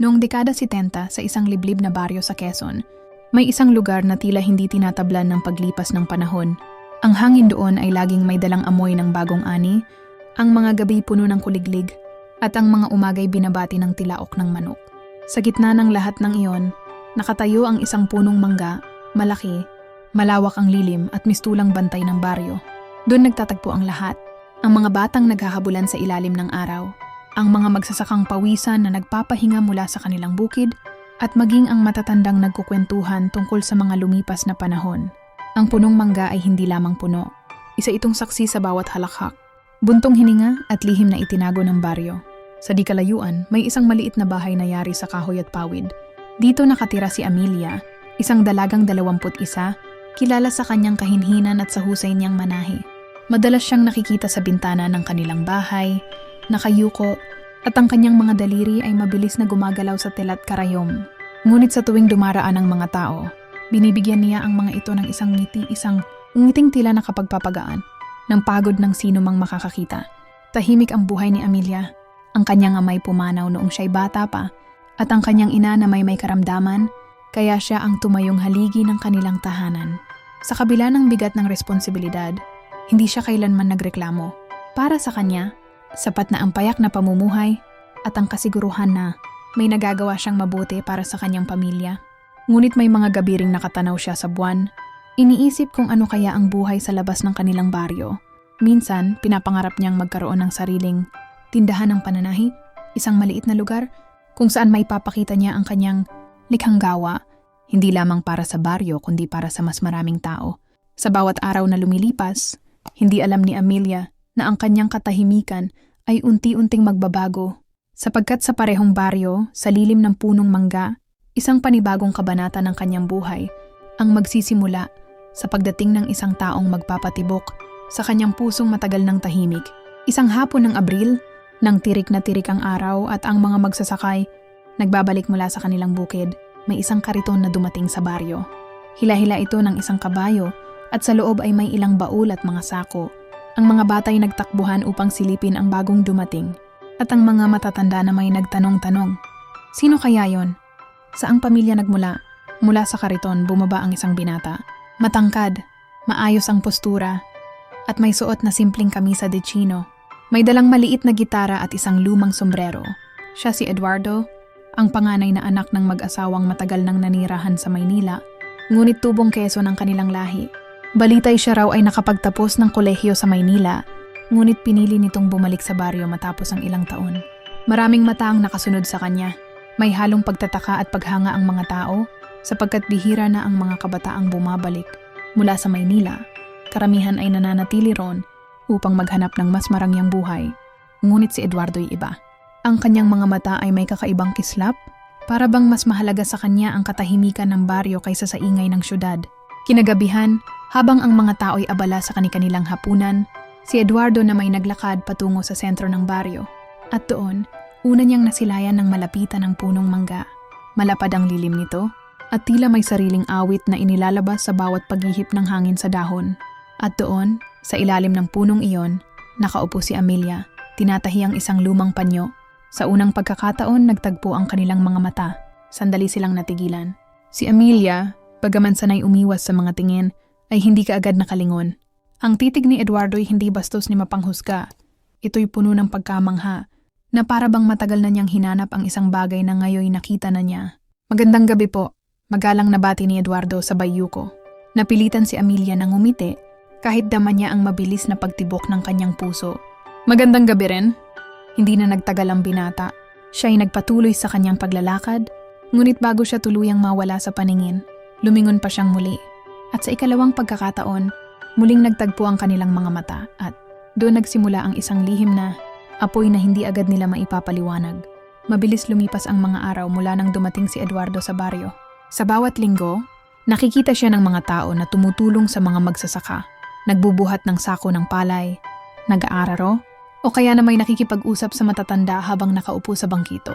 Noong dekada 70 sa isang liblib na baryo sa Quezon, may isang lugar na tila hindi tinatablan ng paglipas ng panahon. Ang hangin doon ay laging may dalang amoy ng bagong ani, ang mga gabi puno ng kuliglig, at ang mga umagay binabati ng tilaok ng manok. Sa gitna ng lahat ng iyon, nakatayo ang isang punong mangga, malaki, malawak ang lilim at mistulang bantay ng baryo. Doon nagtatagpo ang lahat, ang mga batang naghahabulan sa ilalim ng araw, ang mga magsasakang pawisan na nagpapahinga mula sa kanilang bukid, at maging ang matatandang nagkukwentuhan tungkol sa mga lumipas na panahon. Ang punong mangga ay hindi lamang puno. Isa itong saksi sa bawat halakhak, buntong hininga at lihim na itinago ng baryo. Sa di kalayuan, may isang maliit na bahay na yari sa kahoy at pawid. Dito nakatira si Amelia, isang dalagang 21, kilala sa kanyang kahinhinan at sa husay niyang manahe. Madalas siyang nakikita sa bintana ng kanilang bahay, nakayuko, at ang kanyang mga daliri ay mabilis na gumagalaw sa telat karayom. Ngunit sa tuwing dumaraan ang mga tao, binibigyan niya ang mga ito ng isang ngiting tila nakapagpapagaan ng pagod ng sino mang makakakita. Tahimik ang buhay ni Amelia. Ang kanyang amay pumanaw noong siya'y bata pa, at ang kanyang ina na may karamdaman, kaya siya ang tumayong haligi ng kanilang tahanan. Sa kabila ng bigat ng responsibilidad, hindi siya kailanman nagreklamo. Para sa kanya, sapat na ang payak na pamumuhay at ang kasiguruhan na may nagagawa siyang mabuti para sa kanyang pamilya. Ngunit may mga gabi ring nakatanaw siya sa buwan. Iniisip kung ano kaya ang buhay sa labas ng kanilang baryo. Minsan, pinapangarap niyang magkaroon ng sariling tindahan ng pananahi, isang maliit na lugar kung saan may papakita niya ang kanyang likhang gawa, hindi lamang para sa baryo kundi para sa mas maraming tao. Sa bawat araw na lumilipas, hindi alam ni Amelia na ang kanyang katahimikan ay unti-unting magbabago, sapagkat sa parehong baryo, sa lilim ng punong mangga, isang panibagong kabanata ng kanyang buhay ang magsisimula sa pagdating ng isang taong magpapatibok sa kanyang pusong matagal ng tahimik. Isang hapon ng Abril, nang tirik na tirik ang araw at ang mga magsasakay nagbabalik mula sa kanilang bukid, may isang kariton na dumating sa baryo. Hila-hila ito ng isang kabayo at sa loob ay may ilang baul at mga sako. Ang mga batay nagtakbuhan upang silipin ang bagong dumating, at ang mga matatanda na may nagtanong-tanong, sino kaya yon? Saang pamilya nagmula? Mula sa kariton bumaba ang isang binata. Matangkad, maayos ang postura, at may suot na simpleng kamisa de chino. May dalang maliit na gitara at isang lumang sombrero. Siya si Eduardo, ang panganay na anak ng mag-asawang matagal nang nanirahan sa Maynila, ngunit tubong Quezon ang kanilang lahi. Balitay siya raw ay nakapagtapos ng kolehiyo sa Maynila, ngunit pinili nitong bumalik sa baryo matapos ang ilang taon. Maraming mata ang nakasunod sa kanya. May halong pagtataka at paghanga ang mga tao, sapagkat bihira na ang mga kabataang bumabalik mula sa Maynila. Karamihan ay nananatili ron upang maghanap ng mas marangyang buhay. Ngunit si Eduardo'y iba. Ang kanyang mga mata ay may kakaibang kislap, para bang mas mahalaga sa kanya ang katahimikan ng baryo kaysa sa ingay ng syudad. Kinagabihan, habang ang mga tao'y abala sa kanilang hapunan, si Eduardo na may naglakad patungo sa sentro ng baryo. At doon, una niyang nasilayan ng malapitan ng punong mangga. Malapad ang lilim nito, at tila may sariling awit na inilalabas sa bawat paghihip ng hangin sa dahon. At doon, sa ilalim ng punong iyon, nakaupo si Amelia, tinatahi ang isang lumang panyo. Sa unang pagkakataon, nagtagpo ang kanilang mga mata. Sandali silang natigilan. Si Amelia, bagaman sanay umiwas sa mga tingin, ay hindi kaagad nakalingon. Ang titig ni Eduardo ay hindi bastos ni mapanghusga. Ito'y puno ng pagkamangha, na para bang matagal na niyang hinanap ang isang bagay na ngayon nakita na niya. Magandang gabi po, magalang nabati ni Eduardo sa bayuko. Napilitan si Amelia nang umiti, kahit dama niya ang mabilis na pagtibok ng kanyang puso. Magandang gabi rin. Hindi na nagtagal ang binata. Siya ay nagpatuloy sa kanyang paglalakad, ngunit bago siya tuluyang mawala sa paningin, lumingon pa siyang muli. At sa ikalawang pagkakataon, muling nagtagpo ang kanilang mga mata at doon nagsimula ang isang lihim na apoy na hindi agad nila maipapaliwanag. Mabilis lumipas ang mga araw mula nang dumating si Eduardo sa baryo. Sa bawat linggo, nakikita siya ng mga tao na tumutulong sa mga magsasaka, nagbubuhat ng sako ng palay, nag-aararo, o kaya na may nakikipag-usap sa matatanda habang nakaupo sa bangkito.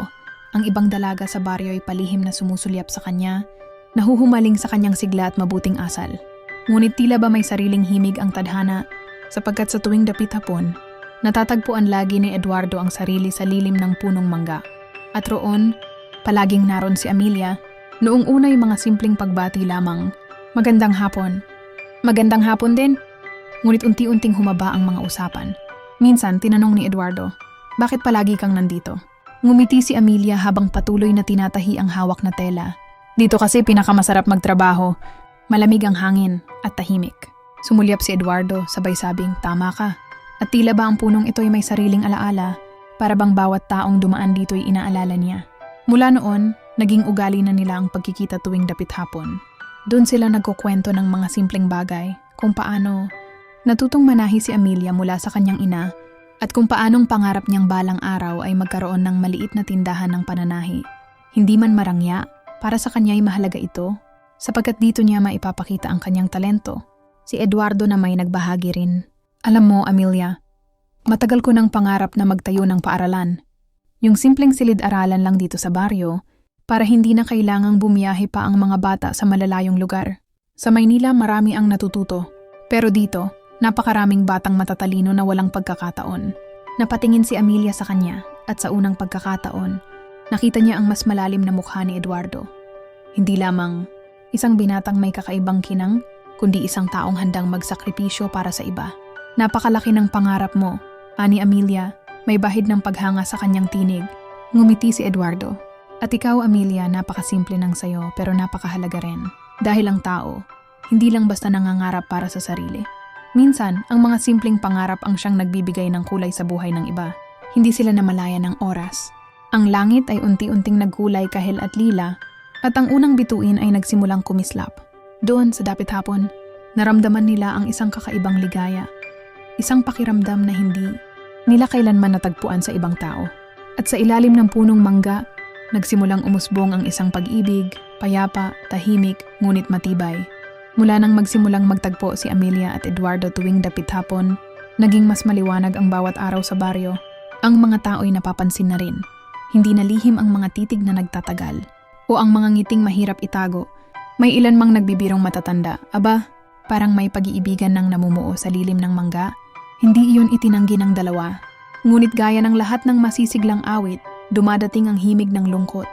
Ang ibang dalaga sa baryo ay palihim na sumusulyap sa kanya, nahuhumaling sa kanyang sigla at mabuting asal. Ngunit tila ba may sariling himig ang tadhana, sapagkat sa tuwing dapit hapon, natatagpuan lagi ni Eduardo ang sarili sa lilim ng punong mangga. At roon, Palaging naroon si Amelia. Noong una'y mga simpleng pagbati lamang. Magandang hapon. Magandang hapon din. Ngunit unti-unting humaba ang mga usapan. Minsan, tinanong ni Eduardo, bakit palagi kang nandito? Ngumiti si Amelia habang patuloy na tinatahi ang hawak na tela. Dito kasi pinakamasarap magtrabaho. Malamig ang hangin at tahimik. Sumulyap si Eduardo, sabay sabing, tama ka. At tila ba ang punong ito'y may sariling alaala, para bang bawat taong dumaan dito'y inaalala niya. Mula noon, naging ugali na nila ang pagkikita tuwing dapit hapon. Doon sila nagkukwento ng mga simpleng bagay, kung paano natutong manahi si Amelia mula sa kanyang ina at kung paanong pangarap niyang balang araw ay magkaroon ng maliit na tindahan ng pananahi. Hindi man marangya, para sa kanya'y mahalaga ito, sapagkat dito niya maipapakita ang kanyang talento. Si Eduardo na may nagbahagi rin. Alam mo, Amelia, matagal ko nang pangarap na magtayo ng paaralan. Yung simpleng silid-aralan lang dito sa baryo, para hindi na kailangang bumiyahe pa ang mga bata sa malalayong lugar. Sa Maynila marami ang natututo, pero dito, napakaraming batang matatalino na walang pagkakataon. Napatingin si Amelia sa kanya at sa unang pagkakataon, nakita niya ang mas malalim na mukha ni Eduardo. Hindi lamang isang binatang may kakaibang kinang, kundi isang taong handang magsakripisyo para sa iba. Napakalaki ng pangarap mo, ani Amelia, may bahid ng paghanga sa kanyang tinig. Ngumiti si Eduardo. At ikaw, Amelia, napakasimple ng sayo pero napakahalaga rin. Dahil ang tao, hindi lang basta nangangarap para sa sarili. Minsan, ang mga simpleng pangarap ang siyang nagbibigay ng kulay sa buhay ng iba. Hindi sila namalayan ng oras. Ang langit ay unti-unting nagkulay kahil at lila, at ang unang bituin ay nagsimulang kumislap. Doon sa dapit hapon, naramdaman nila ang isang kakaibang ligaya. Isang pakiramdam na hindi nila kailanman natagpuan sa ibang tao. At sa ilalim ng punong mangga, nagsimulang umusbong ang isang pag-ibig, payapa, tahimik, ngunit matibay. Mula nang magsimulang magtagpo si Amelia at Eduardo tuwing dapit hapon, naging mas maliwanag ang bawat araw sa baryo. Ang mga tao'y napapansin na rin. Hindi na lihim ang mga titig na nagtatagal o ang mga ngiting mahirap itago. May ilan mang nagbibirong matatanda, aba, parang may pag-iibigan nang namumuo sa lilim ng mangga. Hindi iyon itinanggi ng dalawa. Ngunit gaya ng lahat ng masisiglang awit, dumadating ang himig ng lungkot.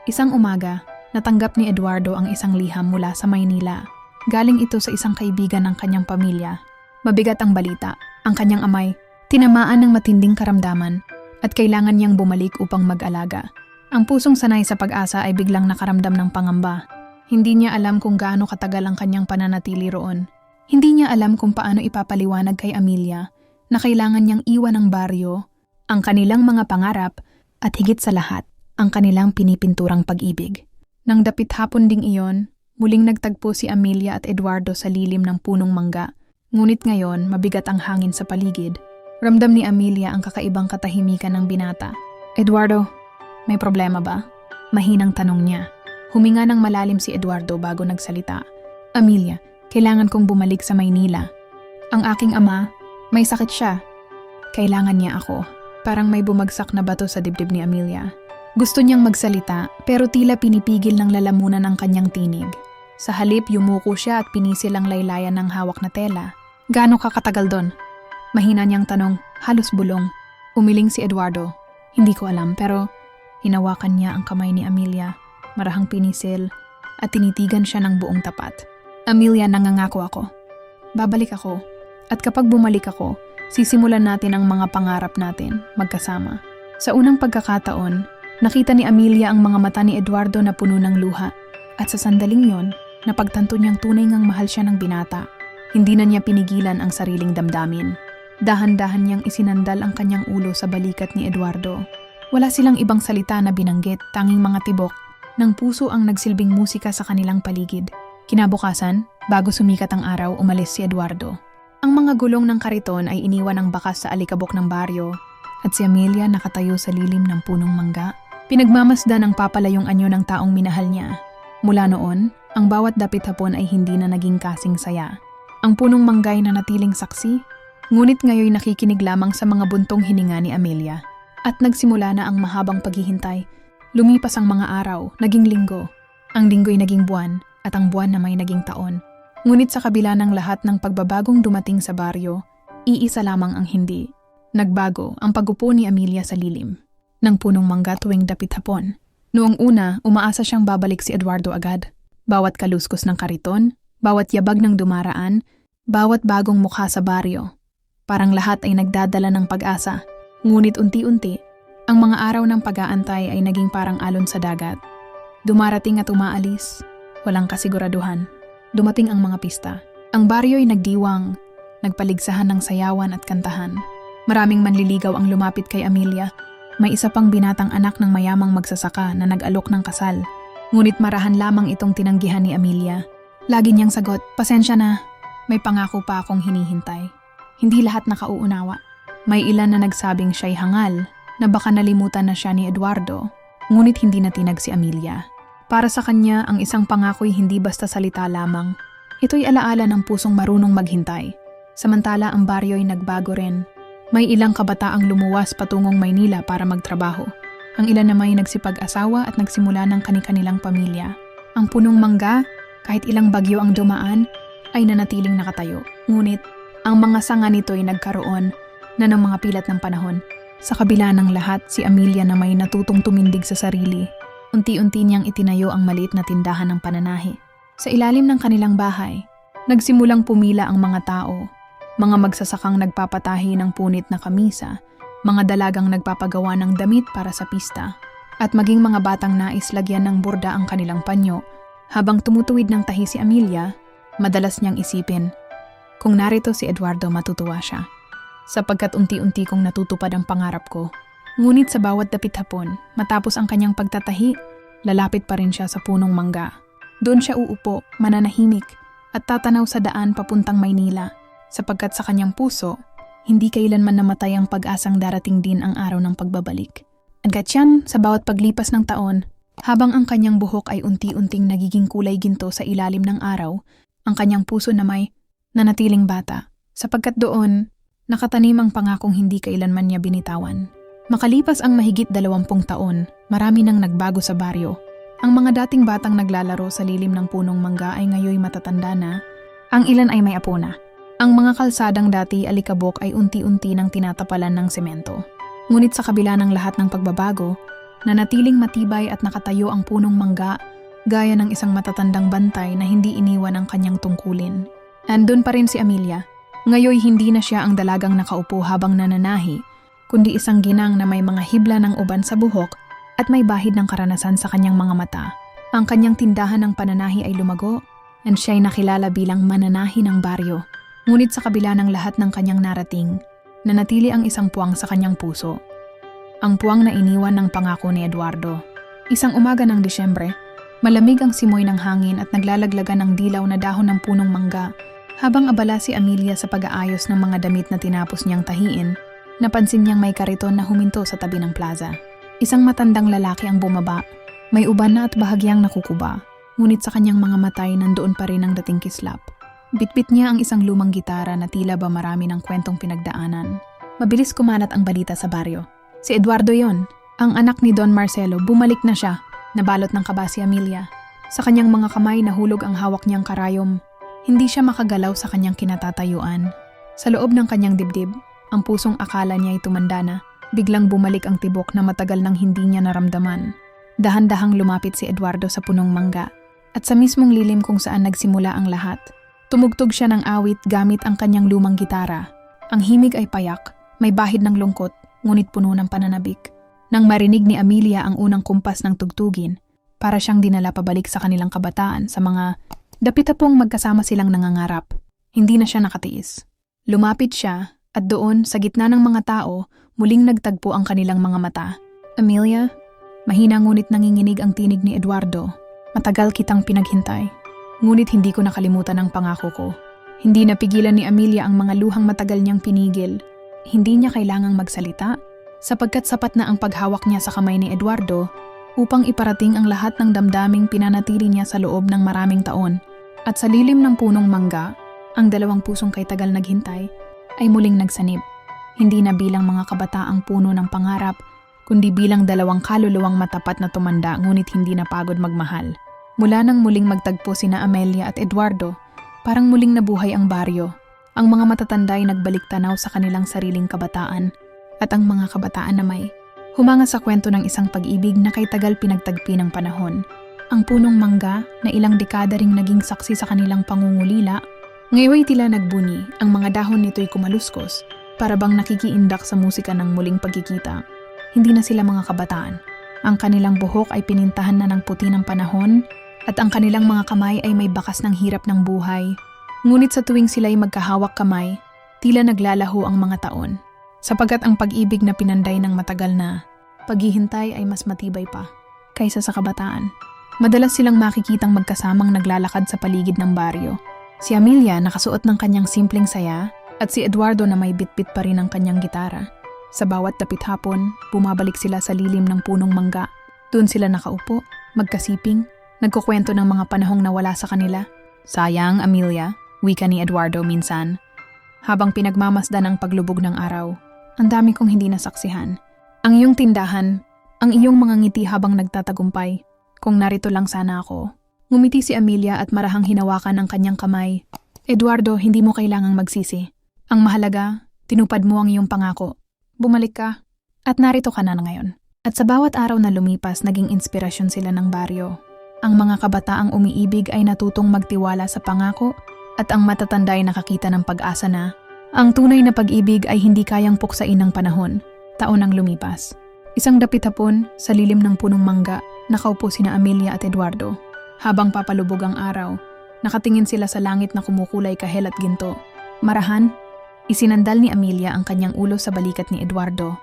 Isang umaga, natanggap ni Eduardo ang isang liham mula sa Maynila. Galing ito sa isang kaibigan ng kanyang pamilya. Mabigat ang balita. Ang kanyang amay, tinamaan ng matinding karamdaman at kailangan niyang bumalik upang mag-alaga. Ang pusong sanay sa pag-asa ay biglang nakaramdam ng pangamba. Hindi niya alam kung gaano katagal ang kanyang pananatili roon. Hindi niya alam kung paano ipapaliwanag kay Amelia na kailangan niyang iwan ang baryo, ang kanilang mga pangarap, at higit sa lahat, ang kanilang pinipinturang pag-ibig. Nang dapit hapon ding iyon, muling nagtagpo si Amelia at Eduardo sa lilim ng punong mangga. Ngunit ngayon, mabigat ang hangin sa paligid. Ramdam ni Amelia ang kakaibang katahimikan ng binata. Eduardo, may problema ba? Mahinang tanong niya. Huminga ng malalim si Eduardo bago nagsalita. Amelia, kailangan kong bumalik sa Maynila. Ang aking ama, may sakit siya. Kailangan niya ako. Parang may bumagsak na bato sa dibdib ni Amelia. Gusto niyang magsalita pero tila pinipigil ng lalamunan ang kanyang tinig. Sa halip, yumuko siya at pinisil ang laylayan ng hawak na tela. Gaano ka katagal doon? Mahina niyang tanong, halos bulong. Umiling si Eduardo. Hindi ko alam pero hinawakan niya ang kamay ni Amelia. Marahang pinisil at tinitigan siya ng buong tapat. Amelia, nangangako ako. Babalik ako. At kapag bumalik ako, sisimulan natin ang mga pangarap natin magkasama. Sa unang pagkakataon, nakita ni Amelia ang mga mata ni Eduardo na puno ng luha. At sa sandaling yon, napagtanto niyang tunay ngang mahal siya ng binata. Hindi na niya pinigilan ang sariling damdamin. Dahan-dahan niyang isinandal ang kanyang ulo sa balikat ni Eduardo. Wala silang ibang salita na binanggit, tanging mga tibok ng puso ang nagsilbing musika sa kanilang paligid. Kinabukasan, bago sumikat ang araw, umalis si Eduardo. Ang mga gulong ng kariton ay iniwan ng bakas sa alikabok ng baryo at si Amelia nakatayo sa lilim ng punong mangga. Pinagmamasdan ang papalayong anyo ng taong minahal niya. Mula noon, ang bawat dapit hapon ay hindi na naging kasing saya. Ang punong manggay na natiling saksi, ngunit ngayoy nakikinig lamang sa mga buntong hininga ni Amelia. At nagsimula na ang mahabang paghihintay. Lumipas ang mga araw, naging linggo. Ang linggo'y naging buwan at ang buwan na may naging taon. Ngunit sa kabila ng lahat ng pagbabagong dumating sa baryo, iisa lamang ang hindi. Nagbago ang pagupo ni Amelia sa lilim ng punong mangga tuwing dapit hapon. Noong una, umaasa siyang babalik si Eduardo agad. Bawat kaluskos ng kariton, bawat yabag ng dumaraan, bawat bagong mukha sa baryo. Parang lahat ay nagdadala ng pag-asa. Ngunit unti-unti, ang mga araw ng pag-aantay ay naging parang alon sa dagat. Dumarating at umaalis, walang kasiguraduhan. Dumating ang mga pista. Ang baryo'y nagdiwang, nagpaligsahan ng sayawan at kantahan. Maraming manliligaw ang lumapit kay Amelia. May isa pang binatang anak ng mayamang magsasaka na nag-alok ng kasal. Ngunit marahan lamang itong tinanggihan ni Amelia. Lagi niyang sagot, "Pasensya na, may pangako pa akong hinihintay." Hindi lahat nakauunawa. May ilan na nagsabing siya'y hangal, na baka nalimutan na siya ni Eduardo, ngunit hindi natinag si Amelia. Para sa kanya, ang isang pangako'y hindi basta salita lamang. Ito'y alaala ng pusong marunong maghintay. Samantala ang baryo'y nagbago rin. May ilang kabataang lumuwas patungong Maynila para magtrabaho. Ang ilan naman ay nagsipag-asawa at nagsimula ng kani-kanilang pamilya. Ang punong mangga, kahit ilang bagyo ang dumaan, ay nanatiling nakatayo. Ngunit, ang mga sanga nito'y nagkaroon na ng mga pilat ng panahon. Sa kabila ng lahat, si Amelia na may natutong tumindig sa sarili. Unti-unti niyang itinayo ang maliit na tindahan ng pananahi. Sa ilalim ng kanilang bahay, nagsimulang pumila ang mga tao. Mga magsasakang nagpapatahi ng punit na kamisa, mga dalagang nagpapagawa ng damit para sa pista, at maging mga batang nais lagyan ng burda ang kanilang panyo. Habang tumutuwid ng tahi si Amelia, madalas niyang isipin, kung narito si Eduardo matutuwa siya. Sapagkat unti-unti kong natutupad ang pangarap ko. Ngunit sa bawat dapit hapon, matapos ang kanyang pagtatahi, lalapit pa rin siya sa punong mangga. Doon siya uupo, mananahimik, at tatanaw sa daan papuntang Maynila. Sapagkat sa kanyang puso, hindi kailanman namatay ang pag-asang darating din ang araw ng pagbabalik. Agad yan, sa bawat paglipas ng taon, habang ang kanyang buhok ay unti-unting nagiging kulay ginto sa ilalim ng araw, ang kanyang puso na may nanatiling bata. Sapagkat doon, nakatanim ang pangakong hindi kailanman niya binitawan. Makalipas ang mahigit 20 taon, marami nang nagbago sa baryo. Ang mga dating batang naglalaro sa lilim ng punong mangga ay ngayoy matatanda na, ang ilan ay may apo na. Ang mga kalsadang dati alikabok ay unti-unti nang tinatapalan ng semento. Ngunit sa kabila ng lahat ng pagbabago, nanatiling matibay at nakatayo ang punong mangga, gaya ng isang matatandang bantay na hindi iniwan ang kanyang tungkulin. Andun pa rin si Amelia. Ngayoy hindi na siya ang dalagang nakaupo habang nananahi, kundi isang ginang na may mga hibla ng uban sa buhok at may bahid ng karanasan sa kanyang mga mata. Ang kanyang tindahan ng pananahi ay lumago, and siya'y nakilala bilang mananahi ng baryo. Ngunit sa kabila ng lahat ng kanyang narating, nanatili ang isang puwang sa kanyang puso. Ang puwang na iniwan ng pangako ni Eduardo. Isang umaga ng Disyembre, malamig ang simoy ng hangin at naglalaglagan ng dilaw na dahon ng punong mangga. Habang abala si Amelia sa pag-aayos ng mga damit na tinapos niyang tahiin, napansin niyang may kariton na huminto sa tabi ng plaza. Isang matandang lalaki ang bumaba, may uban na at bahagyang nakukuba, ngunit sa kanyang mga matay nandoon pa rin ang dating kislap. Bitbit niya ang isang lumang gitara na tila ba marami ng kwentong pinagdaanan. Mabilis kumalat ang balita sa baryo. Si Eduardo yon, ang anak ni Don Marcelo, bumalik na siya, nabalot ng kaba si Amelia. Sa kanyang mga kamay nahulog ang hawak niyang karayom. Hindi siya makagalaw sa kanyang kinatatayuan. Sa loob ng kanyang dibdib, ang pusong akala niya ay tumanda na, biglang bumalik ang tibok na matagal nang hindi niya naramdaman. Dahan-dahang lumapit si Eduardo sa punong mangga, at sa mismong lilim kung saan nagsimula ang lahat, tumugtog siya ng awit gamit ang kanyang lumang gitara. Ang himig ay payak, may bahid ng lungkot, ngunit puno ng pananabik. Nang marinig ni Amelia ang unang kumpas ng tugtugin, para siyang dinala pabalik sa kanilang kabataan sa mga dapitapong magkasama silang nangangarap. Hindi na siya nakatiis. Lumapit siya, at doon, sa gitna ng mga tao, muling nagtagpo ang kanilang mga mata. Amelia, mahina ngunit nanginginig ang tinig ni Eduardo. Matagal kitang pinaghintay. Ngunit hindi ko nakalimutan ang pangako ko. Hindi napigilan ni Amelia ang mga luhang matagal niyang pinigil. Hindi niya kailangang magsalita, sapagkat sapat na ang paghawak niya sa kamay ni Eduardo upang iparating ang lahat ng damdaming pinanatili niya sa loob ng maraming taon. At sa lilim ng punong mangga, ang dalawang pusong kay tagal naghintay ay muling nagsanib. Hindi na bilang mga kabataang puno ng pangarap, kundi bilang dalawang kaluluwang matapat na tumanda ngunit hindi napagod magmahal. Mula nang muling magtagpo sina Amelia at Eduardo, parang muling nabuhay ang baryo. Ang mga matatanda ay nagbalik tanaw sa kanilang sariling kabataan, at ang mga kabataan na may Humanga sa kwento ng isang pag-ibig na kay tagal pinagtagpi ng panahon. Ang punong mangga na ilang dekada ring naging saksi sa kanilang pangungulila, ngayon tila nagbuni, ang mga dahon nito'y kumaluskos, para bang nakikiindak sa musika ng muling pagkikita. Hindi na sila mga kabataan. Ang kanilang buhok ay pinintahan na ng puti ng panahon, at ang kanilang mga kamay ay may bakas ng hirap ng buhay. Ngunit sa tuwing sila'y magkahawak kamay, tila naglalaho ang mga taon. Sapagat ang pag-ibig na pinanday ng matagal na, paghihintay ay mas matibay pa kaysa sa kabataan. Madalas silang makikitang magkasamang naglalakad sa paligid ng baryo. Si Amelia nakasuot ng kanyang simpleng saya at si Eduardo na may bitbit pa rin ang kanyang gitara. Sa bawat dapit hapon, bumabalik sila sa lilim ng punong mangga. Doon sila nakaupo, magkasiping, nagkukwento ng mga panahong nawala sa kanila. Sayang, Amelia, wika ni Eduardo minsan. Habang pinagmamasdan ang paglubog ng araw, ang dami kong hindi nasaksihan. Ang iyong tindahan, ang iyong mga ngiti habang nagtatagumpay. Kung narito lang sana ako. Ngumiti si Amelia at marahang hinawakan ang kanyang kamay. Eduardo, hindi mo kailangang magsisi. Ang mahalaga, tinupad mo ang iyong pangako. Bumalik ka, at narito ka na ngayon. At sa bawat araw na lumipas, naging inspirasyon sila ng baryo. Ang mga kabataang umiibig ay natutong magtiwala sa pangako at ang matatanda ay nakakita ng pag-asa na ang tunay na pag-ibig ay hindi kayang puksain ng panahon. Taon ang lumipas. Isang dapit hapon, sa lilim ng punong mangga, nakaupo sina Amelia at Eduardo. Habang papalubog ang araw, nakatingin sila sa langit na kumukulay kahel at ginto. Marahan, isinandal ni Amelia ang kanyang ulo sa balikat ni Eduardo.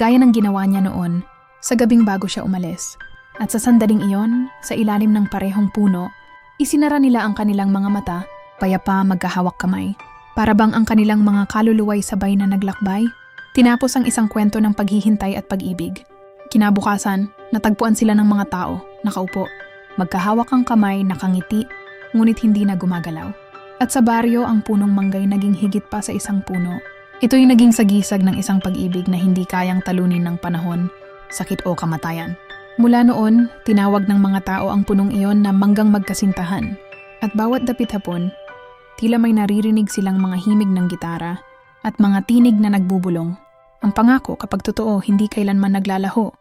Gaya ng ginawa niya noon, sa gabing bago siya umalis. At sa sandaling iyon, sa ilalim ng parehong puno, isinara nila ang kanilang mga mata, payapa magkahawak kamay. Para bang ang kanilang mga kaluluway sabay na naglakbay, tinapos ang isang kwento ng paghihintay at pag-ibig. Kinabukasan, natagpuan sila ng mga tao, nakaupo. Magkahawak ang kamay, nakangiti, ngunit hindi na gumagalaw. At sa baryo, ang punong manggay naging higit pa sa isang puno. Ito'y naging sagisag ng isang pag-ibig na hindi kayang talunin ng panahon, sakit o kamatayan. Mula noon, tinawag ng mga tao ang punong iyon na manggang magkasintahan. At bawat dapit hapon, tila may naririnig silang mga himig ng gitara at mga tinig na nagbubulong. Ang pangako kapag totoo hindi kailanman naglalaho.